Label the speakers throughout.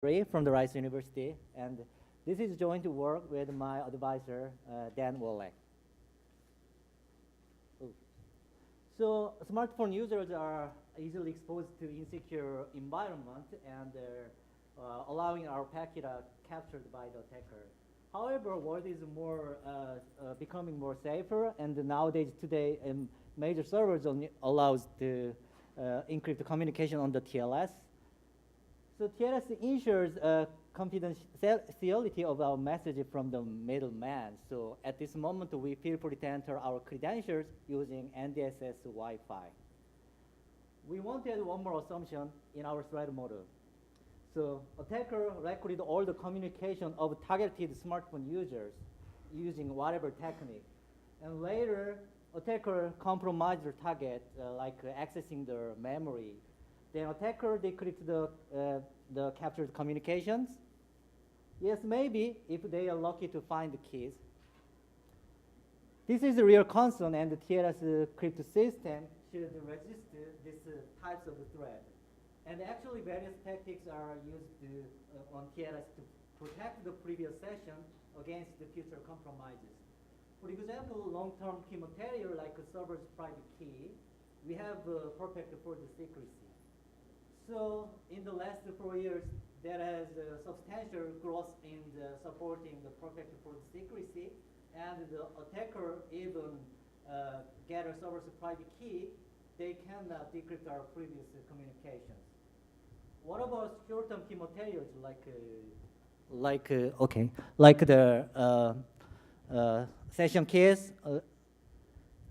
Speaker 1: from the Rice University, and this is joint work with my advisor, Dan Wolek. So smartphone users are easily exposed to insecure environment and allowing our packet captured by the attacker. However, world is more becoming more safer, and nowadays today major servers only allows to encrypt the communication on the TLS. So TLS ensures confidentiality of our message from the middleman. So at this moment, we feel free to enter our credentials using NDSS Wi-Fi. We want to add one more assumption in our threat model. So attacker recorded all the communication of targeted smartphone users using whatever technique. And later, attacker compromised the target, like accessing their memory. Then attacker decrypt the captured communications. Yes, maybe if they are lucky to find the keys. This is a real concern, and the TLS crypto system should resist these types of threat. And actually, various tactics are used on TLS to protect the previous session against the future compromises. For example, long-term key material like a server's private key, we have protected for the secrecy. So in the last 4 years, there has substantial growth in supporting the protection for the secrecy, and the attacker even get a server's private key, they cannot decrypt our previous communications. What about short-term key materials like the session keys?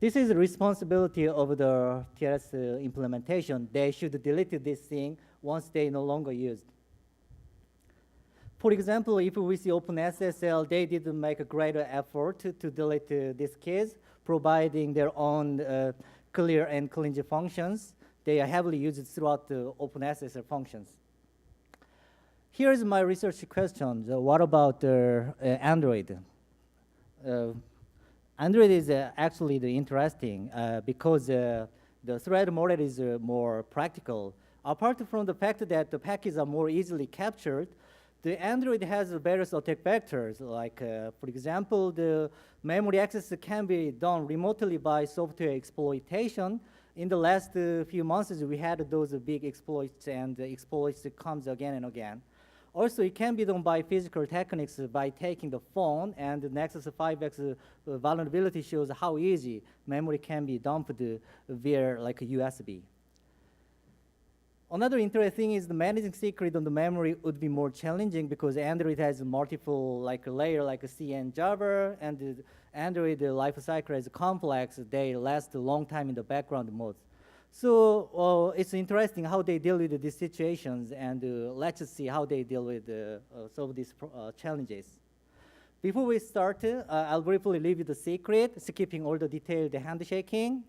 Speaker 1: This is the responsibility of the TLS implementation. They should delete this thing once they no longer used. For example, if we see OpenSSL, they did make a greater effort to delete these keys, providing their own clear and cleanse functions. They are heavily used throughout the OpenSSL functions. Here's my research question. What about Android? Android is actually interesting because the threat model is more practical. Apart from the fact that the packets are more easily captured, the Android has various attack vectors. Like, for example, the memory access can be done remotely by software exploitation. In the last few months, we had those big exploits, and the exploits comes again and again. Also, it can be done by physical techniques by taking the phone, and the Nexus 5X vulnerability shows how easy memory can be dumped via like a USB. Another interesting thing is the managing secret on the memory would be more challenging because Android has multiple like layer like C and Java, and the Android life cycle is complex. They last a long time in the background mode. So it's interesting how they deal with these situations, and let's see how they deal with solve these challenges. Before we start, I'll briefly leave you the secret, skipping all the detailed handshaking.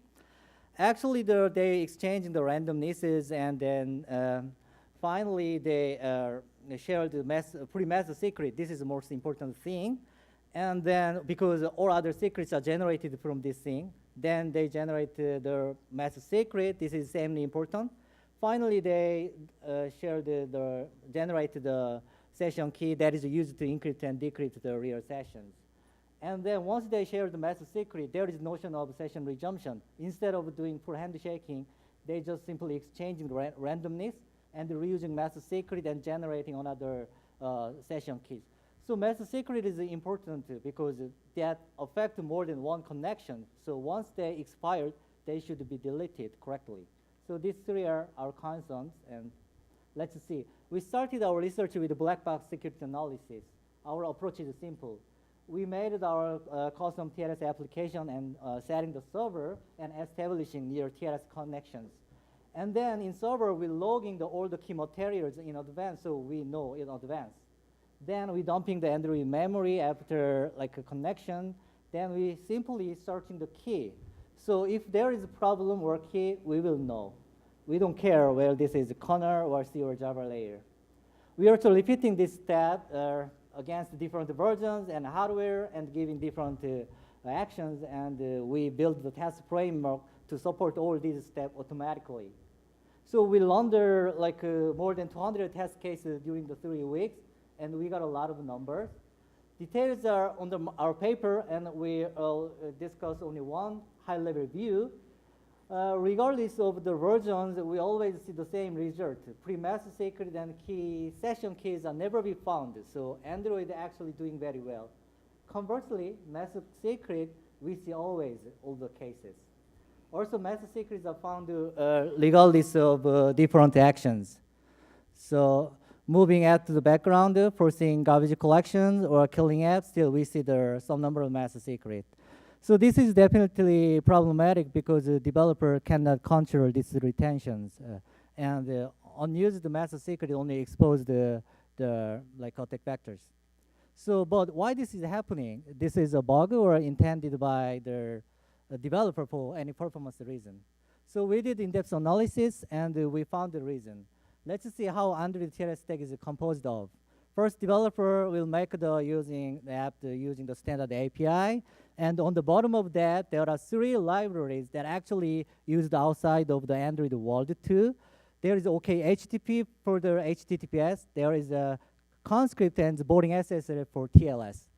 Speaker 1: Actually, they exchanging the randomnesses, and then finally they share the pre-master secret. This is the most important thing. And then because all other secrets are generated from this thing, then they generate the master secret. This is extremely important. Finally, they generate the session key that is used to encrypt and decrypt the real sessions. And then once they share the master secret, there is notion of session resumption. Instead of doing full handshaking, they just simply exchanging randomness and reusing master secret and generating another session keys. So master secret is important because that affect more than one connection. So once they expired, they should be deleted correctly. So these three are our concerns, and let's see. We started our research with black box security analysis. Our approach is simple. We made our custom TLS application and setting the server and establishing near TLS connections. And then in server, we logging all the key materials in advance, so we know in advance. Then we dumping the Android memory after like a connection. Then we simply searching the key. So if there is a problem or key, we will know. We don't care whether this is a corner or C or Java layer. We are also repeating this step against different versions and hardware and giving different actions, and we build the test framework to support all these steps automatically. So we launder like more than 200 test cases during the 3 weeks, and we got a lot of numbers. Details are on our paper, and we discuss only one high-level view. Regardless of the versions, we always see the same result. Pre-master secret and key session keys are never be found, so Android actually doing very well. Conversely, master secret, we see always all the cases. Also, master secrets are found regardless of different actions. So moving out to the background, forcing garbage collections or killing apps, still we see there are some number of master secrets. So this is definitely problematic because the developer cannot control these retentions. And unused master secret only expose the like attack vectors. So, but why this is happening? This is a bug or intended by the developer for any performance reason. So we did in-depth analysis and we found the reason. Let's see how Android TLS stack is composed of. First, developer will make using the app using the standard API. And on the bottom of that, there are 3 libraries that actually used outside of the Android world too. There is OkHttp for the HTTPS. There is a Conscrypt and BoringSSL for TLS.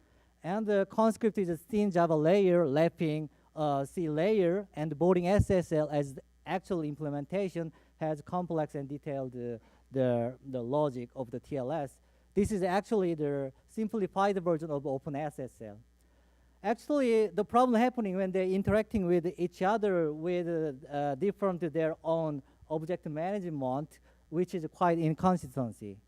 Speaker 1: And the Conscrypt is a thin Java layer lapping C layer, and BoringSSL as the actual implementation has complex and detailed the logic of the TLS. This is actually the simplified version of OpenSSL. Actually, the problem happening when they're interacting with each other with different their own object management, which is quite inconsistency.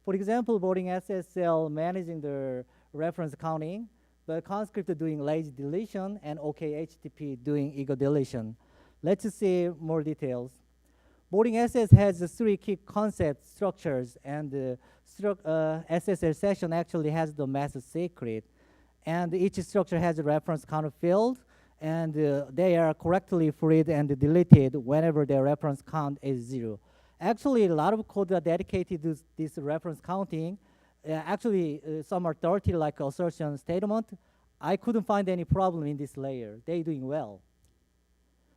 Speaker 1: For example, BoringSSL managing the reference counting, but Conscrypt doing lazy deletion, and OkHttp doing ego deletion. Let's see more details. BoringSSL has 3 key concept structures, and SSL Session actually has the master secret. And each structure has a reference counter field, and they are correctly freed and deleted whenever their reference count is 0. Actually, a lot of code are dedicated to this reference counting. Actually, some are dirty, like assertion statement. I couldn't find any problem in this layer. They're doing well.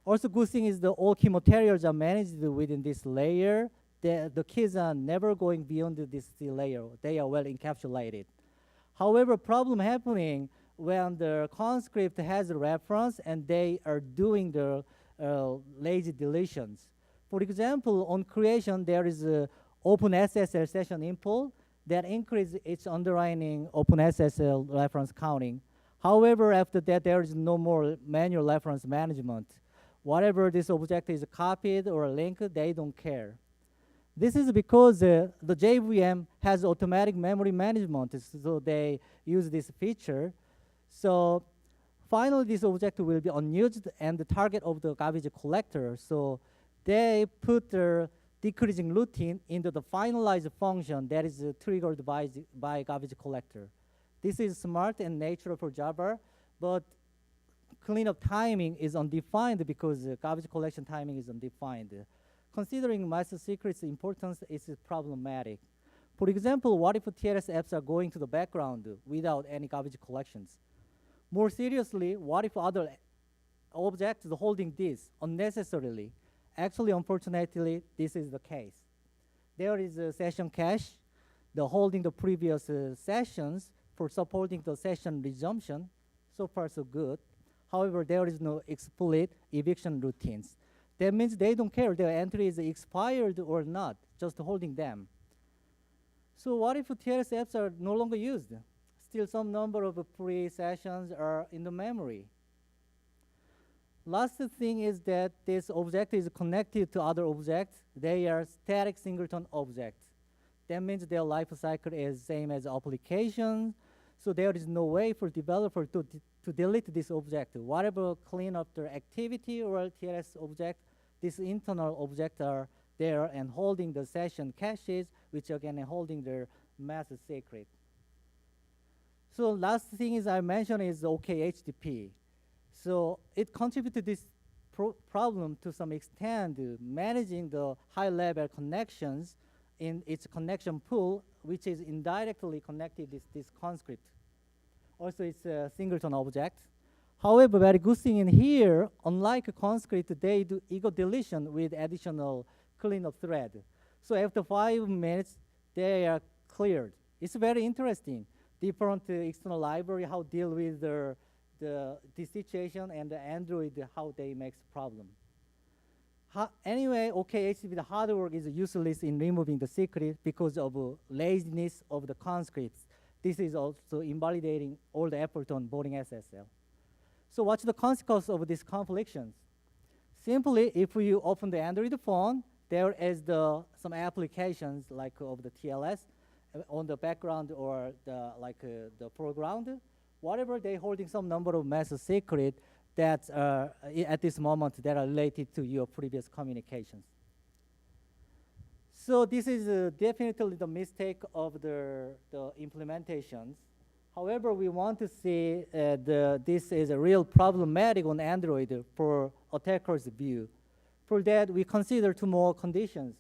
Speaker 1: Also, good thing is all key materials are managed within this layer. The keys are never going beyond this layer. They are well encapsulated. However, problem happening when the Conscrypt has a reference and they are doing the lazy deletions. For example, on creation, there is a OpenSSL session impl that increases its underlying OpenSSL reference counting. However, after that, there is no more manual reference management. Whatever this object is copied or linked, they don't care. This is because the JVM has automatic memory management, so they use this feature. So finally, this object will be unused and the target of the garbage collector. So they put the decreasing routine into the finalized function that is triggered by garbage collector. This is smart and natural for Java, but cleanup timing is undefined because garbage collection timing is undefined. Considering master secret's importance is problematic. For example, what if TLS apps are going to the background without any garbage collections? More seriously, what if other objects are holding this unnecessarily? Actually, unfortunately, this is the case. There is a session cache, holding the previous sessions for supporting the session resumption. So far, so good. However, there is no explicit eviction routines. That means they don't care if their entry is expired or not, just holding them. So what if TLS apps are no longer used? Still some number of pre-sessions are in the memory. Last thing is that this object is connected to other objects. They are static singleton objects. That means their life cycle is same as applications. So there is no way for developer to delete this object. Whatever clean up their activity or TLS object, these internal objects are there and holding the session caches, which again are holding their master secret. So last thing is I mentioned is OkHttp. So it contributes to this problem to some extent, managing the high-level connections in its connection pool, which is indirectly connected to this Conscrypt. Also, it's a singleton object. However, very good thing in here, unlike Conscrypt, they do ego deletion with additional clean a thread. So after 5 minutes, they are cleared. It's very interesting. Different external library, how deal with this situation, and the Android, how they make problem. Anyway, OkHttp, the hard work is useless in removing the secret because of laziness of the conscripts. This is also invalidating all the effort on BoringSSL. So what's the consequence of these conflictions? Simply, if you open the Android phone, there is some applications like of the TLS on the background or the foreground. Whatever they holding some number of master secret that at this moment that are related to your previous communications. So this is definitely the mistake of the implementations. However, we want to see this is a real problematic on Android for attacker's view. For that, we consider two more conditions.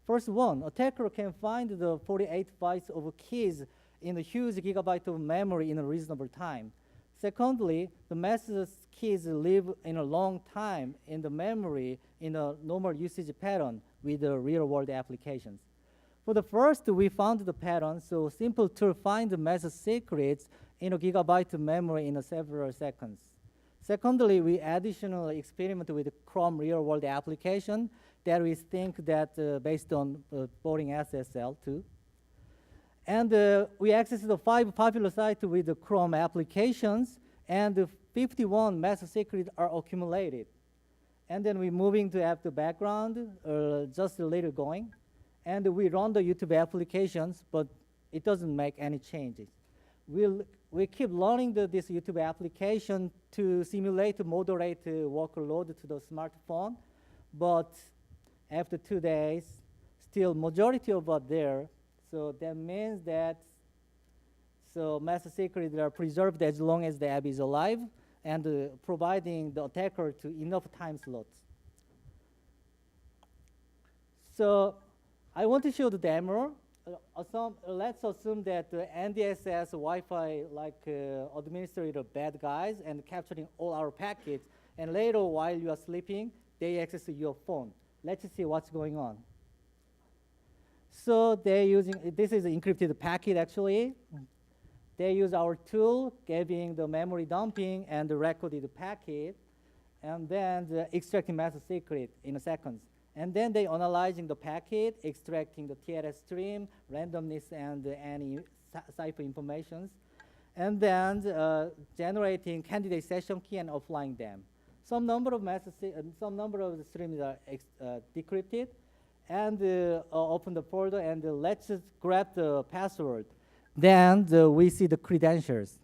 Speaker 1: First one, attacker can find the 48 bytes of keys in a huge gigabyte of memory in a reasonable time. Secondly, the message keys live in a long time in the memory in a normal usage pattern with the real-world applications. For the first, we found the pattern, so simple to find the message secrets in a gigabyte of memory in several seconds. Secondly, we additionally experiment with Chrome real-world application that we think that based on BoringSSL too. And we access the 5 popular sites with the Chrome applications, and 51 message secrets are accumulated. And then we're moving to app the background, just a little going. And we run the YouTube applications, but it doesn't make any changes. We keep learning this YouTube application to simulate moderate workload to the smartphone, but after 2 days, still majority of what there. So that means that message secrets are preserved as long as the app is alive, and providing the attacker to enough time slots. So I want to show the demo. Let's assume that the NDSS Wi-Fi administrator bad guys and capturing all our packets, and later while you are sleeping, they access your phone. Let's see what's going on. So they're using, this is an encrypted packet actually. They use our tool, giving the memory dumping and the recorded packet, and then extracting message secret in seconds. And then they analyzing the packet, extracting the TLS stream, randomness, and any cipher informations, and then generating candidate session key and applying them. Some number of the streams are decrypted, and open the folder, and let's just grab the password. Then we see the credentials.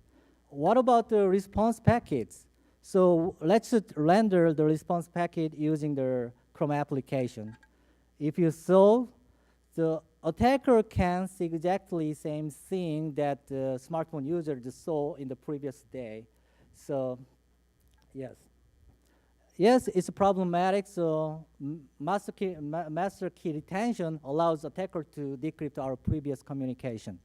Speaker 1: What about the response packets? So let's just render the response packet using the Chrome application. If you saw, the attacker can see exactly same thing that the smartphone user just saw in the previous day. So, yes. Yes, it's problematic, so master key retention allows attacker to decrypt our previous communication.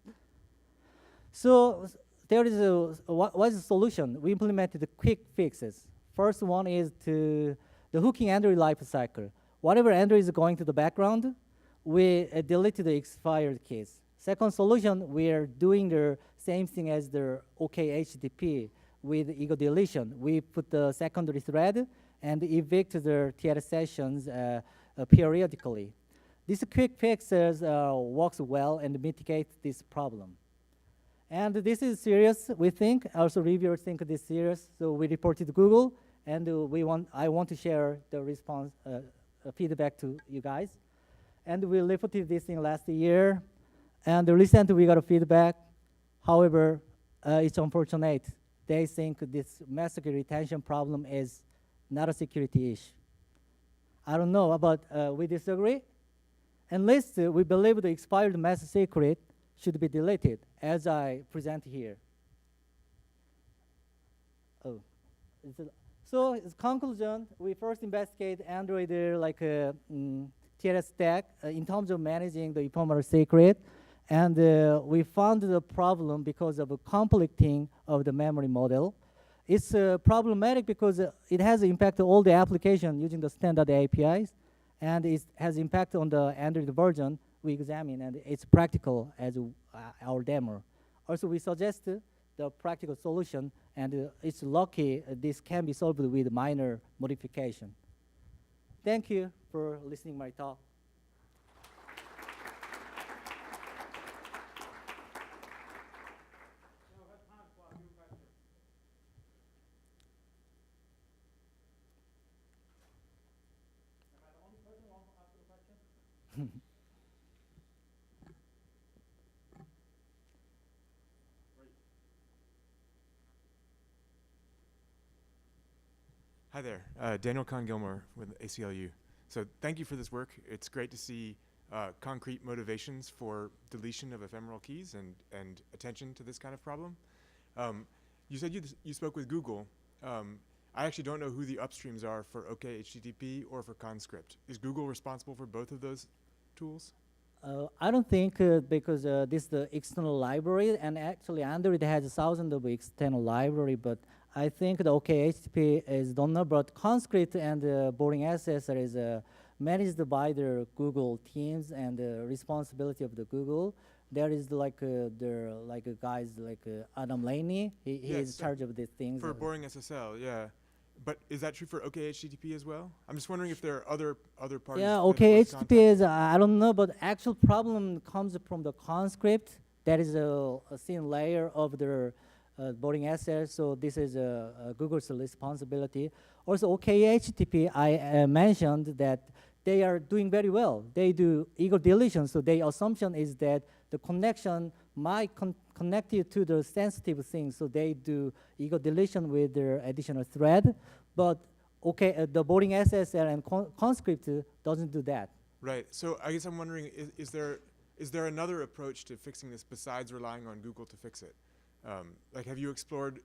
Speaker 1: So there is what is the solution? We implemented the quick fixes. First one is the hooking Android lifecycle. Whatever Android is going to the background, we delete the expired keys. Second solution, we are doing the same thing as the OkHttp with ego deletion. We put the secondary thread and evict the TLS sessions periodically. These quick fixes works well and mitigate this problem. And this is serious, we think. Also, reviewers think this is serious. So we reported to Google, and I want to share the response feedback to you guys. And we reported this thing last year, and recently we got a feedback. However, it's unfortunate. They think this message retention problem is not a security issue. I don't know, but we disagree. At least we believe the expired message secret should be deleted, as I present here. So, as conclusion, we first investigate Android TLS stack in terms of managing the ephemeral secret, and we found the problem because of a conflicting of the memory model. It's problematic because it has impact on all the application using the standard APIs, And it has impact on the Android version we examine, and it's practical as our demo. Also, we suggest the practical solution, and it's lucky this can be solved with minor modification. Thank you for listening my talk.
Speaker 2: Hi there, Daniel Kahn-Gilmore with ACLU. So thank you for this work. It's great to see concrete motivations for deletion of ephemeral keys and attention to this kind of problem. You said you spoke with Google. I actually don't know who the upstreams are for OkHttp or for Conscrypt. Is Google responsible for both of those tools?
Speaker 1: I don't think because this is the external library, and actually Android has thousands of external library, but I think the OkHttp is don't know, but Conscrypt and BoringSSL is managed by the Google teams and the responsibility of the Google. There is like guys like Adam Laney. He is in charge of these things.
Speaker 2: For BoringSSL, yeah. But is that true for OkHttp as well? I'm just wondering if there are other parties.
Speaker 1: Yeah, OkHttp is I don't know, but actual problem comes from the Conscrypt. That is a thin layer of the BoringSSL. So this is Google's responsibility. Also, OkHttp, I mentioned that they are doing very well. They do eagle deletion, so their assumption is that the connection might connect you to the sensitive things, so they do eagle deletion with their additional thread. But the BoringSSL and Conscrypt doesn't do that.
Speaker 2: Right. So I guess I'm wondering, is there another approach to fixing this besides relying on Google to fix it? Like, have you explored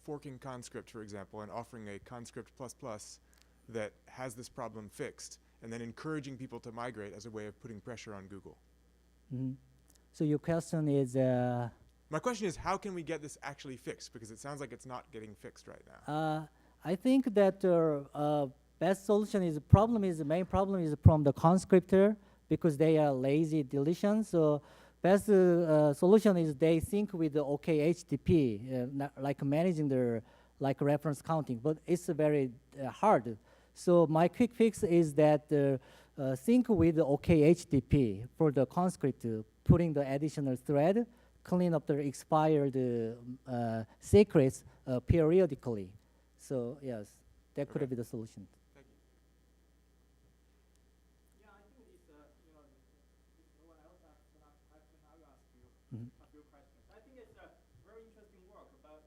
Speaker 2: forking Conscrypt, for example, and offering a Conscrypt++ that has this problem fixed, and then encouraging people to migrate as a way of putting pressure on Google?
Speaker 1: Mm-hmm. So your question is?
Speaker 2: My question is, how can we get this actually fixed? Because it sounds like it's not getting fixed right now.
Speaker 1: I think that best solution is the main problem is from the conscriptor, because they are lazy deletion. So best solution is they sync with the OkHttp, like managing their reference counting, but it's very hard. So my quick fix is that sync with the OkHttp for the conscript, putting the additional thread, clean up the expired secrets periodically. So yes, that could be the solution.
Speaker 2: Thank you.
Speaker 3: Yeah, I think it's, if no one else asks, then I will ask you a few questions. I think it's a very interesting work, but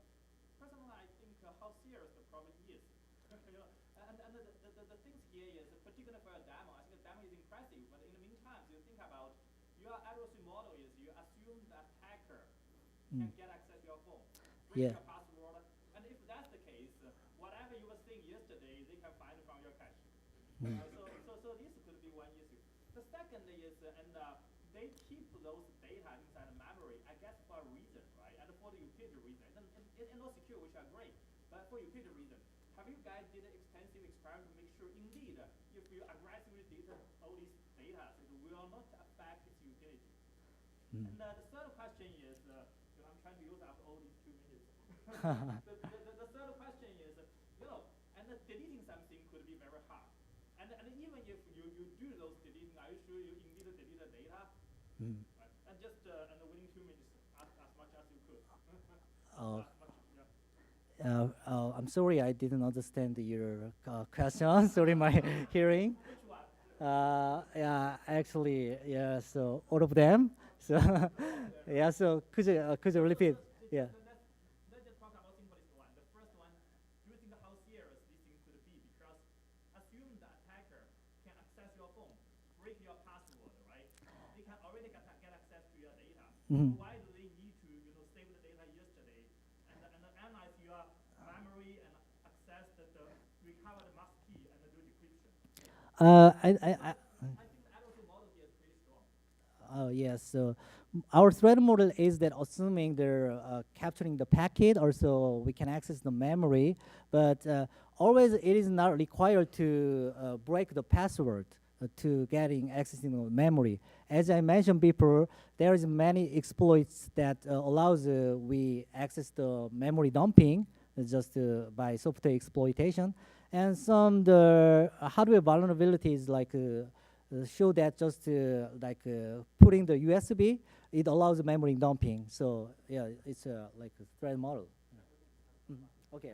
Speaker 3: personally, I think how serious the problem is. And the things here is, particularly for a demo, I think the demo is impressive, but in the meantime, you think about your adversary model is you assume that hacker can get access to your phone, break your password, and if that's the case, whatever you were saying yesterday, they can find from your cache. So this could be one issue. The second is, they keep those data inside the memory, I guess for a reason, right? And for the utility reason. And not secure, which are great, but for utility reason. Have you guys did an extensive experiment to make sure indeed, if you aggressively delete all these data, it will not affect its utility? And the third question is, I'm trying to use up all these 2 minutes. the third question is, and deleting something could be very hard. And even if you do those deleting, are you sure you indeed delete the data? Right? And just within 2 minutes, as much as you could.
Speaker 1: I'm sorry, I didn't understand your question. Sorry, my hearing.
Speaker 3: Which one?
Speaker 1: Yeah, actually, yeah. So all of them. So yeah. So could you repeat? Yeah.
Speaker 3: Let's just talk about simplest one. The first one, do you think how serious this thing could be? Because assume the attacker can access your phone, break your password, right? They can already get access to your data. Why do they need to save the data yesterday and analyze your memory and access the recovered mask key and do decryption? I think the adversary model here is pretty strong.
Speaker 1: Oh yes. So our threat model is that assuming they're capturing the packet, also we can access the memory. But always it is not required to break the password to getting access to memory. As I mentioned before, there is many exploits that allows we access the memory dumping just by software exploitation, and some the hardware vulnerabilities like show that just like putting the USB, it allows memory dumping. So yeah, it's like a threat model. Okay.